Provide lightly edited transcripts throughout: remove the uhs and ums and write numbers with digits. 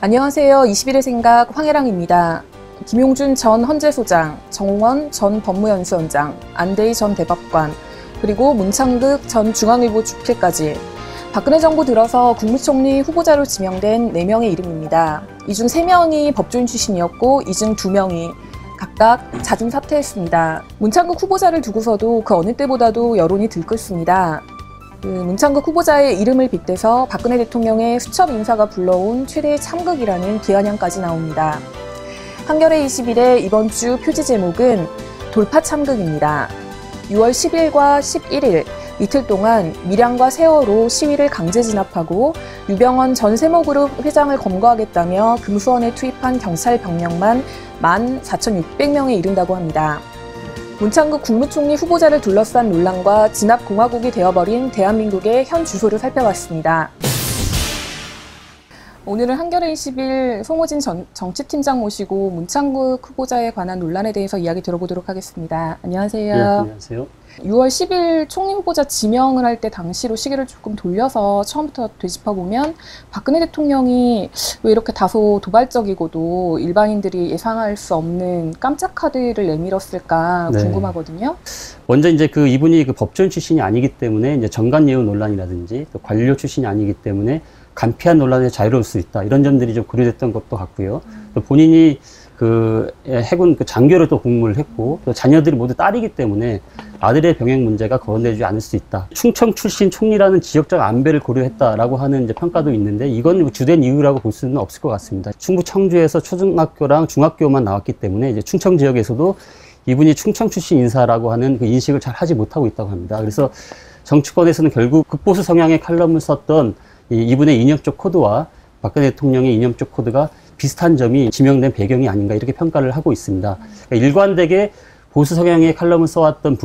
안녕하세요. 21의 생각 황혜랑입니다. 김용준 전 헌재소장, 정원 전 법무연수원장, 안대희 전 대법관, 그리고 문창극 전 중앙일보 주필까지 박근혜 정부 들어서 국무총리 후보자로 지명된 4명의 이름입니다. 이 중 3명이 법조인 출신이었고 이 중 2명이 각각 자진 사퇴했습니다. 문창극 후보자를 두고서도 그 어느 때보다도 여론이 들끓습니다. 문창극 후보자의 이름을 빗대서 박근혜 대통령의 수첩 인사가 불러온 최대의 참극이라는 비아냥까지 나옵니다. 한겨레 21의 이번 주 표지 제목은 돌파 참극입니다. 6월 10일과 11일 이틀 동안 밀양과 세월호 시위를 강제 진압하고 유병헌 전 세모그룹 회장을 검거하겠다며 금수원에 투입한 경찰 병력만 14,600명에 이른다고 합니다. 문창극 국무총리 후보자를 둘러싼 논란과 진압공화국이 되어버린 대한민국의 현 주소를 살펴봤습니다. 오늘은 한겨레 21 송호진 정치팀장 모시고 문창극 후보자에 관한 논란에 대해서 이야기 들어보도록 하겠습니다. 안녕하세요. 네, 안녕하세요. 6월 10일 총리 후보자 지명을 할 때 당시로 시기를 조금 돌려서 처음부터 되짚어보면 박근혜 대통령이 왜 이렇게 다소 도발적이고도 일반인들이 예상할 수 없는 깜짝 카드를 내밀었을까 궁금하거든요. 먼저 이제 이분이 법조인 출신이 아니기 때문에 이제 정관예우 논란이라든지 또 관료 출신이 아니기 때문에 간피한 논란에 자유로울 수 있다. 이런 점들이 좀 고려됐던 것도 같고요. 또 본인이 해군 장교를 또 복무를 했고 또 자녀들이 모두 딸이기 때문에 아들의 병역 문제가 거론되지 않을 수 있다. 충청 출신 총리라는 지역적 안배를 고려했다라고 하는 이제 평가도 있는데 이건 주된 이유라고 볼 수는 없을 것 같습니다. 충북 청주에서 초등학교랑 중학교만 나왔기 때문에 이제 충청 지역에서도 이분이 충청 출신 인사라고 하는 그 인식을 잘 하지 못하고 있다고 합니다. 그래서 정치권에서는 결국 극보수 성향의 칼럼을 썼던 이분의 이념적 코드와 박근혜 대통령의 이념적 코드가 비슷한 점이 지명된 배경이 아닌가 이렇게 평가를 하고 있습니다. 그러니까 일관되게 보수 성향의 칼럼을 써왔던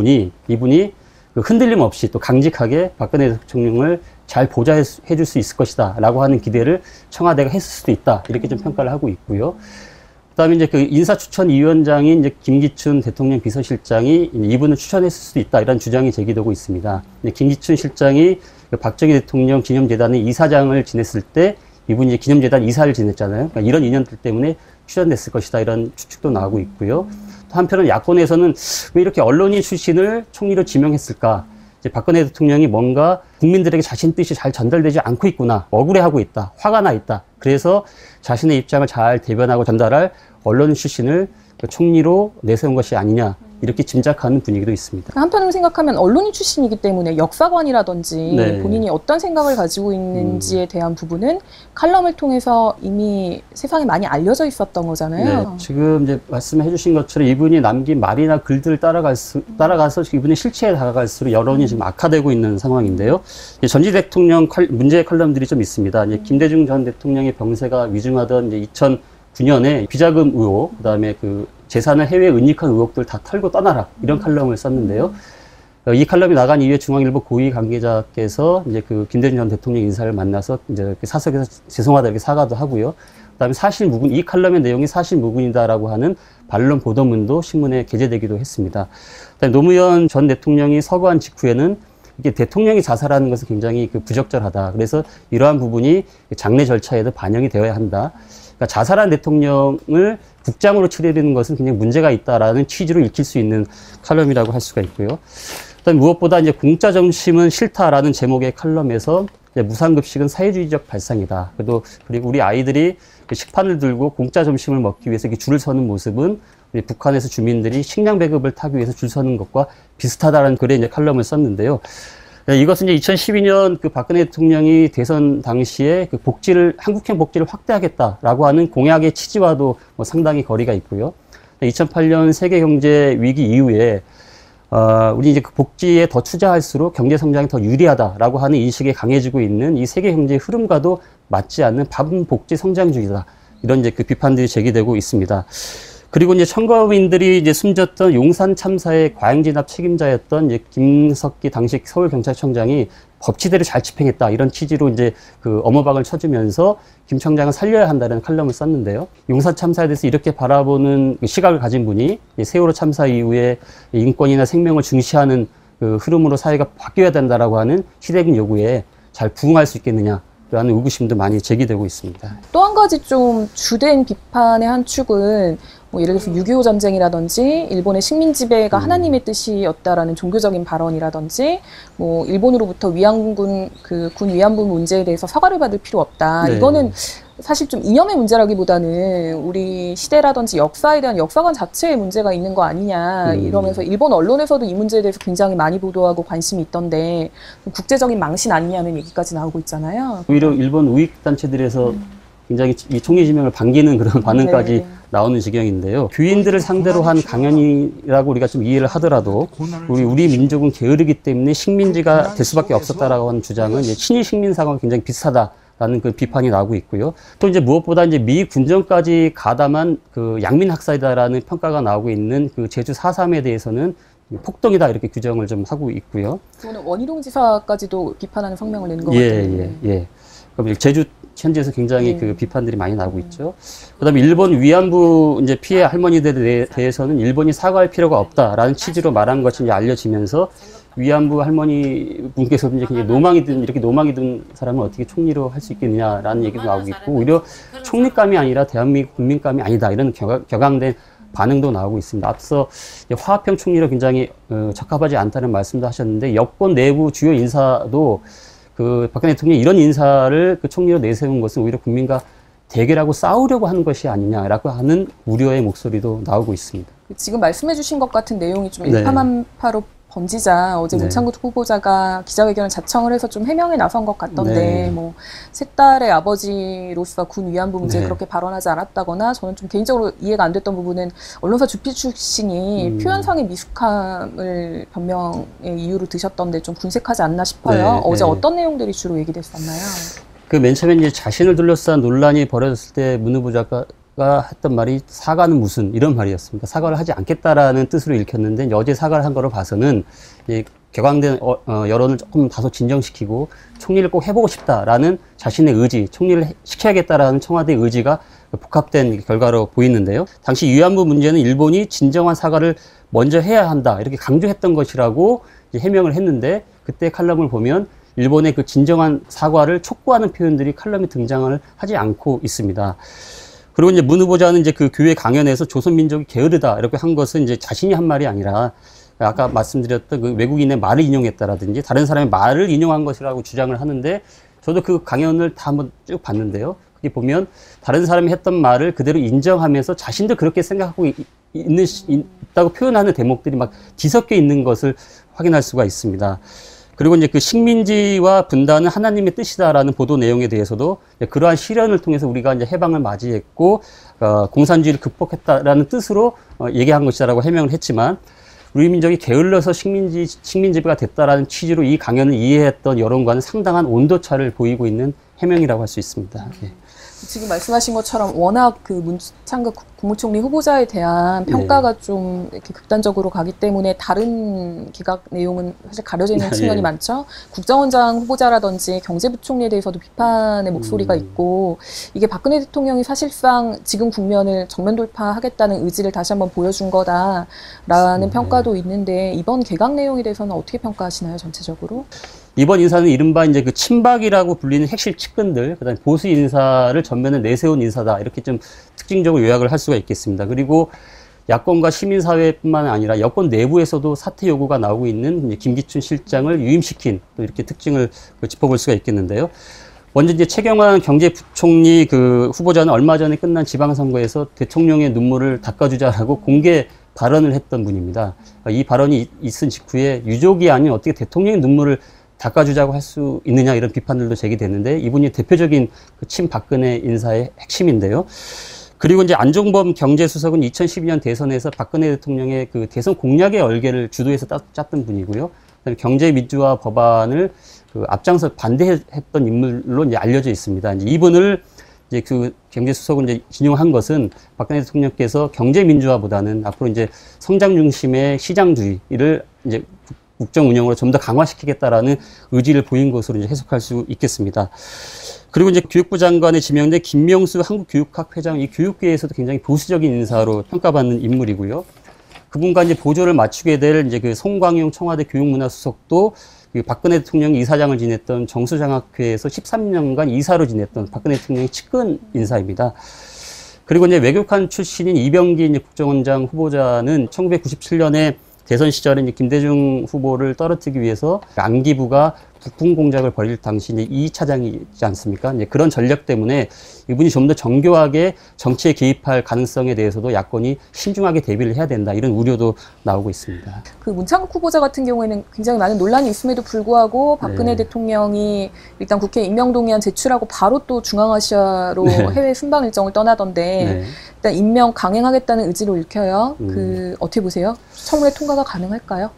이분이 흔들림 없이 또 강직하게 박근혜 대통령을 잘 보좌해 줄 수 있을 것이다 라고 하는 기대를 청와대가 했을 수도 있다 이렇게 좀 평가를 하고 있고요. 그다음에 이제 인사추천위원장인 이제 김기춘 대통령 비서실장이 이분을 추천했을 수도 있다 이런 주장이 제기되고 있습니다. 김기춘 실장이 박정희 대통령 기념재단의 이사장을 지냈을 때 이분이 이제 기념재단 이사를 지냈잖아요. 그러니까 이런 인연들 때문에 추천됐을 것이다 이런 추측도 나오고 있고요. 또 한편은 야권에서는 왜 이렇게 언론인 출신을 총리로 지명했을까? 이제 박근혜 대통령이 뭔가 국민들에게 자신 뜻이 잘 전달되지 않고 있구나. 억울해하고 있다. 화가 나 있다. 그래서 자신의 입장을 잘 대변하고 전달할 언론인 출신을 총리로 내세운 것이 아니냐. 이렇게 짐작하는 분위기도 있습니다. 한편으로 생각하면 언론인 출신이기 때문에 역사관이라든지 본인이 어떤 생각을 가지고 있는지에 대한 부분은 칼럼을 통해서 이미 세상에 많이 알려져 있었던 거잖아요. 지금 이제 말씀해 주신 것처럼 이분이 남긴 말이나 글들을 따라가서 이분의 실체에 다가갈수록 여론이 지금 악화되고 있는 상황인데요. 전직 대통령 문제의 칼럼들이 좀 있습니다. 이제 김대중 전 대통령의 병세가 위중하던 이제 2009년에 비자금 의혹, 그다음에 재산을 해외에 은닉한 의혹들 다 털고 떠나라 이런 칼럼을 썼는데요. 이 칼럼이 나간 이후에 중앙일보 고위 관계자께서 이제 김대중 전 대통령 인사를 만나서 이제 사석에서 죄송하다 이렇게 사과도 하고요. 그다음에 이 칼럼의 내용이 사실무근이다라고 하는 반론 보도문도 신문에 게재되기도 했습니다. 그다음에 노무현 전 대통령이 서거한 직후에는 이게 대통령이 자살하는 것은 굉장히 부적절하다. 그래서 이러한 부분이 장례 절차에도 반영이 되어야 한다. 그러니까 자살한 대통령을 국장으로 추대되는 것은 굉장히 문제가 있다라는 취지로 읽힐 수 있는 칼럼이라고 할 수가 있고요. 그다음에 무엇보다 이제 공짜 점심은 싫다라는 제목의 칼럼에서 무상급식은 사회주의적 발상이다. 그리고 우리 아이들이 식판을 들고 공짜 점심을 먹기 위해서 줄을 서는 모습은 북한에서 주민들이 식량 배급을 타기 위해서 줄 서는 것과 비슷하다라는 글에 이제 칼럼을 썼는데요. 이것은 이제 2012년 박근혜 대통령이 대선 당시에 한국형 복지를 확대하겠다라고 하는 공약의 취지와도 상당히 거리가 있고요. 2008년 세계 경제 위기 이후에 우리 이제 복지에 더 투자할수록 경제 성장이 더 유리하다라고 하는 인식이 강해지고 있는 이 세계 경제의 흐름과도 맞지 않는 반복지 성장주의다. 이런 이제 비판들이 제기되고 있습니다. 그리고 이제 천거민들이 이제 숨졌던 용산 참사의 과잉진압 책임자였던 이제 김석기 당시 서울경찰청장이 법치대로 잘 집행했다 이런 취지로 이제 엄호박을 쳐주면서 김 청장을 살려야 한다는 칼럼을 썼는데요. 용산 참사에 대해서 이렇게 바라보는 시각을 가진 분이 세월호 참사 이후에 인권이나 생명을 중시하는 흐름으로 사회가 바뀌어야 된다라고 하는 시대적 요구에 잘 부응할 수 있겠느냐 라는 의구심도 많이 제기되고 있습니다. 또 한 가지 좀 주된 비판의 한 축은 뭐 예를 들어서 6.25 전쟁이라든지 일본의 식민 지배가 하나님의 뜻이었다라는 종교적인 발언이라든지 뭐 일본으로부터 위안군 군 위안부 문제에 대해서 사과를 받을 필요 없다. 네. 이거는 사실 좀 이념의 문제라기보다는 우리 시대라든지 역사에 대한 역사관 자체의 문제가 있는 거 아니냐 이러면서 일본 언론에서도 이 문제에 대해서 굉장히 많이 보도하고 관심이 있던데 국제적인 망신 아니냐는 얘기까지 나오고 있잖아요. 오히려 일본 우익단체들에서 굉장히 이 총리지명을 반기는 그런 반응까지 네. 나오는 지경인데요. 교인들을 상대로 한 강연이라고 우리가 좀 이해를 하더라도 우리 민족은 게으르기 때문에 식민지가 될 수밖에 없었다라고 하는 주장은 친일 식민사관과 굉장히 비슷하다라는 그 비판이 나오고 있고요. 또 이제 무엇보다 이제 미 군정까지 가담한 그 양민 학살이다라는 평가가 나오고 있는 그 제주 4.3에 대해서는 폭동이다 이렇게 규정을 좀 하고 있고요. 저는 원희룡 지사까지도 비판하는 성명을 낸 것 같아요. 예. 그럼 제주 현지에서 굉장히 그 비판들이 많이 나오고 있죠. 그다음에 일본 위안부 이제 피해 할머니들에 대해서는 일본이 사과할 필요가 없다라는 취지로 말한 것이 이제 알려지면서 위안부 할머니 분께서도 이제 이렇게 노망이 든 사람을 어떻게 총리로 할 수 있겠느냐라는 얘기도 나오고 있고 오히려 총리감이 아니라 대한민국 국민감이 아니다 이런 격앙된 반응도 나오고 있습니다. 앞서 화합형 총리로 굉장히 적합하지 않다는 말씀도 하셨는데 여권 내부 주요 인사도 그 박근혜 대통령이 이런 인사를 그 총리로 내세운 것은 오히려 국민과 대결하고 싸우려고 하는 것이 아니냐라고 하는 우려의 목소리도 나오고 있습니다. 지금 말씀해 주신 것 같은 내용이 좀 일파만파로 번지자 어제 문창구 후보자가 기자회견을 자청을 해서 좀 해명에 나선 것 같던데 뭐 세 딸의 아버지로서 군 위안부 문제에 그렇게 발언하지 않았다거나 저는 좀 개인적으로 이해가 안 됐던 부분은 언론사 주필 출신이 표현상의 미숙함을 변명의 이유로 드셨던데 좀 군색하지 않나 싶어요. 어제 어떤 내용들이 주로 얘기됐었나요? 그 맨 처음에 이제 자신을 둘러싼 논란이 벌어졌을 때 문 후보자가 했던 말이 사과는 무슨 이런 말이었습니다. 사과를 하지 않겠다라는 뜻으로 읽혔는데 어제 사과를 한 거로 봐서는 격앙된 여론을 조금 다소 진정시키고 총리를 꼭 해보고 싶다라는 자신의 의지, 총리를 시켜야겠다라는 청와대의 의지가 복합된 결과로 보이는데요. 당시 위안부 문제는 일본이 진정한 사과를 먼저 해야 한다 이렇게 강조했던 것이라고 해명을 했는데 그때 칼럼을 보면 일본의 그 진정한 사과를 촉구하는 표현들이 칼럼에 등장을 하지 않고 있습니다. 그리고 이제 문 후보자는 이제 그 교회 강연에서 조선민족이 게으르다 이렇게 한 것은 이제 자신이 한 말이 아니라 아까 말씀드렸던 그 외국인의 말을 인용했다라든지 다른 사람의 말을 인용한 것이라고 주장을 하는데 저도 그 강연을 다 한번 쭉 봤는데요. 거기 보면 다른 사람이 했던 말을 그대로 인정하면서 자신도 그렇게 생각하고 있다고 표현하는 대목들이 막 뒤섞여 있는 것을 확인할 수가 있습니다. 그리고 이제 그 식민지와 분단은 하나님의 뜻이다라는 보도 내용에 대해서도 그러한 시련을 통해서 우리가 이제 해방을 맞이했고 공산주의를 극복했다라는 뜻으로 얘기한 것이다라고 해명을 했지만 우리 민족이 게을러서 식민지배가 됐다라는 취지로 이 강연을 이해했던 여론과는 상당한 온도차를 보이고 있는 해명이라고 할 수 있습니다. 지금 말씀하신 것처럼 워낙 그 문창극 국무총리 후보자에 대한 평가가 좀 이렇게 극단적으로 가기 때문에 다른 기각 내용은 사실 가려져 있는 측면이 많죠. 국정원장 후보자라든지 경제부총리에 대해서도 비판의 목소리가 있고 이게 박근혜 대통령이 사실상 지금 국면을 정면 돌파하겠다는 의지를 다시 한번 보여준 거다라는 평가도 있는데 이번 개각 내용에 대해서는 어떻게 평가하시나요, 전체적으로? 이번 인사는 이른바 이제 그 친박이라고 불리는 핵심 측근들, 그다음에 보수 인사를 전면에 내세운 인사다. 이렇게 좀 특징적으로 요약을 할 수가 있겠습니다. 그리고 야권과 시민사회뿐만 아니라 여권 내부에서도 사퇴 요구가 나오고 있는 김기춘 실장을 유임시킨 또 이렇게 특징을 짚어볼 수가 있겠는데요. 먼저 이제 최경환 경제부총리 그 후보자는 얼마 전에 끝난 지방선거에서 대통령의 눈물을 닦아주자라고 공개 발언을 했던 분입니다. 이 발언이 있은 직후에 유족이 아닌 어떻게 대통령의 눈물을 닦아주자고 할 수 있느냐 이런 비판들도 제기됐는데 이분이 대표적인 그 친박근혜 인사의 핵심인데요. 그리고 이제 안종범 경제수석은 2012년 대선에서 박근혜 대통령의 그 대선 공약의 얼개를 주도해서 짰던 분이고요. 그다음에 경제민주화 법안을 그 앞장서 반대했던 인물로 이제 알려져 있습니다. 이제 이분을 이제 그 경제수석은 이제 진용한 것은 박근혜 대통령께서 경제민주화보다는 앞으로 이제 성장 중심의 시장주의를 이제 국정 운영으로 좀 더 강화시키겠다라는 의지를 보인 것으로 이제 해석할 수 있겠습니다. 그리고 이제 교육부 장관에 지명된 김명수 한국교육학 회장, 이 교육계에서도 굉장히 보수적인 인사로 평가받는 인물이고요. 그분과 이제 보조를 맞추게 될 이제 그 송광용 청와대 교육문화수석도 그 박근혜 대통령이 이사장을 지냈던 정수장학회에서 13년간 이사로 지냈던 박근혜 대통령의 측근 인사입니다. 그리고 이제 외교관 출신인 이병기 이제 국정원장 후보자는 1997년에 대선 시절에 이제 김대중 후보를 떨어뜨리기 위해서 안기부가 북풍 공작을 벌일 당시 이제 2차장이지 않습니까? 이제 그런 전력 때문에 이분이 좀 더 정교하게 정치에 개입할 가능성에 대해서도 야권이 신중하게 대비를 해야 된다, 이런 우려도 나오고 있습니다. 그 문창극 후보자 같은 경우에는 굉장히 많은 논란이 있음에도 불구하고 박근혜 대통령이 일단 국회 임명동의안 제출하고 바로 또 중앙아시아로 해외 순방 일정을 떠나던데 일단 임명 강행하겠다는 의지로 읽혀요. 그 어떻게 보세요? 청문회 통과가 가능할까요?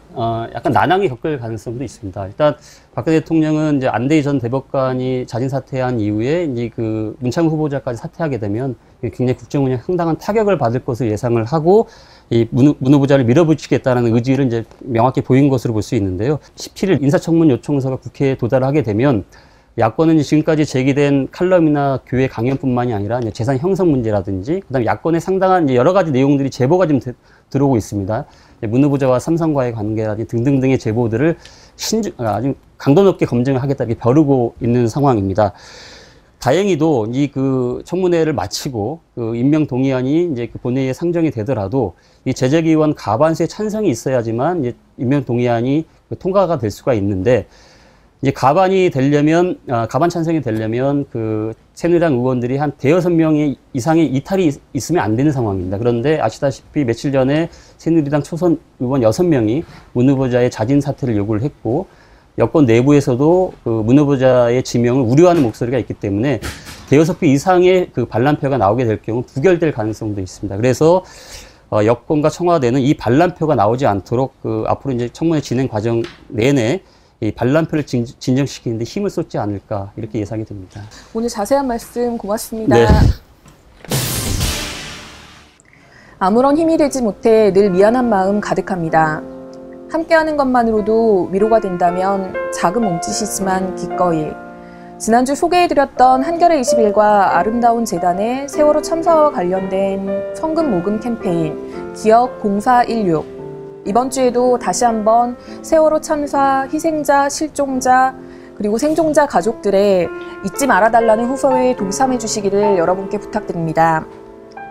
약간 난항이 겪을 가능성도 있습니다. 일단 박근혜 대통령은 이제 안대희 전 대법관이 자진 사퇴한 이후에 이제 그 문창극 후보자까지 사퇴하게 되면 굉장히 국정 운영에 상당한 타격을 받을 것으로 예상을 하고 이 문 후보자를 밀어붙이겠다는 의지를 이제 명확히 보인 것으로 볼 수 있는데요. 17일 인사청문 요청서가 국회에 도달하게 되면 야권은 지금까지 제기된 칼럼이나 교회 강연뿐만이 아니라 이제 재산 형성 문제라든지 그다음에 야권의 상당한 이제 여러 가지 내용들이 제보가 좀 들어오고 있습니다. 문 후보자와 삼성과의 관계라든지 등등등의 제보들을 아주 강도 높게 검증을 하겠다 이렇게 벼르고 있는 상황입니다. 다행히도 이 그 청문회를 마치고 그 임명 동의안이 이제 그 본회의에 상정이 되더라도 이 재재기원 과반수의 찬성이 있어야지만 이제 임명 동의안이 통과가 될 수가 있는데, 이제 과반이 되려면, 과반 찬성이 되려면 그 새누리당 의원들이 한 대여섯 명 이상의 이탈이 있으면 안 되는 상황입니다. 그런데 아시다시피 며칠 전에 새누리당 초선 의원 6명이 문 후보자의 자진 사퇴를 요구를 했고, 여권 내부에서도 그 문 후보자의 지명을 우려하는 목소리가 있기 때문에 대여섯 표 이상의 그 반란표가 나오게 될 경우 부결될 가능성도 있습니다. 그래서 여권과 청와대는 이 반란표가 나오지 않도록 그 앞으로 이제 청문회 진행 과정 내내 이 반란표를 진정시키는데 힘을 쏟지 않을까, 이렇게 예상이 됩니다. 오늘 자세한 말씀 고맙습니다. 네. 아무런 힘이 되지 못해 늘 미안한 마음 가득합니다. 함께하는 것만으로도 위로가 된다면 작은 몸짓이지만 기꺼이. 지난주 소개해드렸던 한겨레 21과 아름다운 재단의 세월호 참사와 관련된 성금 모금 캠페인 기억 0416. 이번 주에도 다시 한번 세월호 참사 희생자, 실종자, 그리고 생존자 가족들의 잊지 말아달라는 후소에 동참해 주시기를 여러분께 부탁드립니다.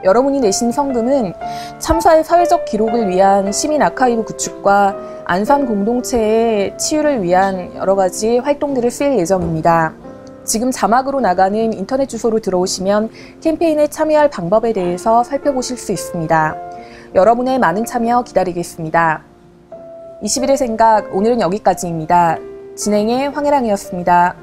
여러분이 내신 성금은 참사의 사회적 기록을 위한 시민 아카이브 구축과 안산 공동체의 치유를 위한 여러 가지 활동들을 쓸 예정입니다. 지금 자막으로 나가는 인터넷 주소로 들어오시면 캠페인에 참여할 방법에 대해서 살펴보실 수 있습니다. 여러분의 많은 참여 기다리겠습니다. 21의 생각, 오늘은 여기까지입니다. 진행의 황혜랑이었습니다.